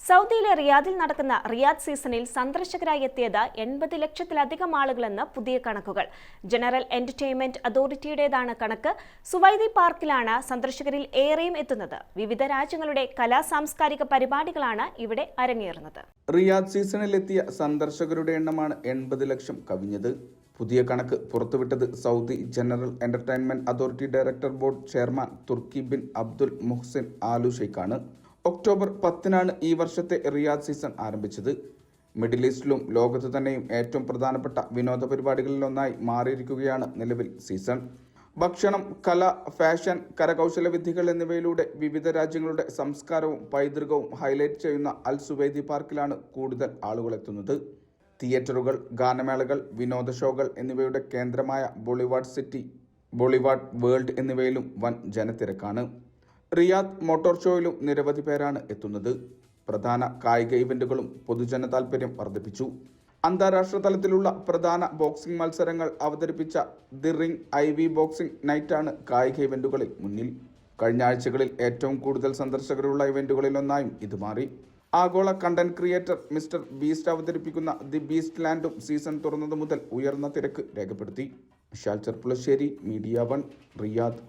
സൗദിയിലെ റിയാദിൽ നടക്കുന്ന റിയാദ് സീസണിൽ സന്ദർശകരായി എത്തിയത് 80 ലക്ഷത്തിലധികം ആളുകളെന്ന് പുതിയ കണക്കുകൾ. ജനറൽ എന്റർടൈൻമെന്റ് അതോറിറ്റിയുടേതാണ് കണക്ക്. സുവൈദി പാർക്കിലാണ് സന്ദർശകരിൽ ഏറെയും എത്തുന്നത്. വിവിധ രാജ്യങ്ങളുടെ സാംസ്കാരിക പരിപാടികളാണ് ഇവിടെ അരങ്ങേറുന്നത്. റിയാദ് സീസണിലെത്തിയ സന്ദർശകരുടെ എണ്ണമാണ് 80 ലക്ഷം കവിഞ്ഞത്. പുതിയ കണക്ക് പുറത്തുവിട്ടത് Saudi general entertainment authority director board chairman Turki bin Abdul Muhsin Al ഷെയ്ഖാണ്. ഒക്ടോബർ 10-നാണ് ഈ വർഷത്തെ റിയാദ് സീസൺ ആരംഭിച്ചത്. മിഡിൽ ഈസ്റ്റിലും ലോകത്ത് തന്നെയും ഏറ്റവും പ്രധാനപ്പെട്ട വിനോദ പരിപാടികളിലൊന്നായി മാറിയിരിക്കുകയാണ് നിലവിൽ സീസൺ. ഭക്ഷണം, കല, ഫാഷൻ, കരകൗശല വിദ്യകൾ എന്നിവയിലൂടെ വിവിധ രാജ്യങ്ങളുടെ സംസ്കാരവും പൈതൃകവും ഹൈലൈറ്റ് ചെയ്യുന്ന അൽ സുവൈദി പാർക്കിലാണ് കൂടുതൽ ആളുകൾ എത്തുന്നത്. തിയേറ്ററുകൾ, ഗാനമേളകൾ, വിനോദ ഷോകൾ എന്നിവയുടെ കേന്ദ്രമായ ബോളിവുഡ് സിറ്റി, ബോളിവുഡ് വേൾഡ് എന്നിവയിലും വൻ ജനത്തിരക്കാണ്. റിയാദ് മോട്ടോർ ഷോയിലും നിരവധി പേരാണ് എത്തുന്നത്. പ്രധാന കായിക ഇവന്റുകളും പൊതുജന താൽപര്യം വർദ്ധിപ്പിച്ചു. അന്താരാഷ്ട്ര തലത്തിലുള്ള പ്രധാന ബോക്സിംഗ് മത്സരങ്ങൾ അവതരിപ്പിച്ച ദി റിംഗ് IV ബോക്സിംഗ് നൈറ്റാണ് കായിക ഇവന്റുകളിൽ മുന്നിൽ. കഴിഞ്ഞ ആഴ്ചകളിൽ ഏറ്റവും കൂടുതൽ സന്ദർശകരുള്ള ഇവന്റുകളിലൊന്നായും ഇത് മാറി. ആഗോള കണ്ടന്റ് ക്രിയേറ്റർ മിസ്റ്റർ ബീസ്റ്റ് അവതരിപ്പിക്കുന്ന ദി ബീസ്റ്റ് ലാൻഡും സീസൺ തുറന്നത് മുതൽ ഉയർന്ന തിരക്ക് രേഖപ്പെടുത്തി. Vishal Cherpulassery, media 1, Riyadh.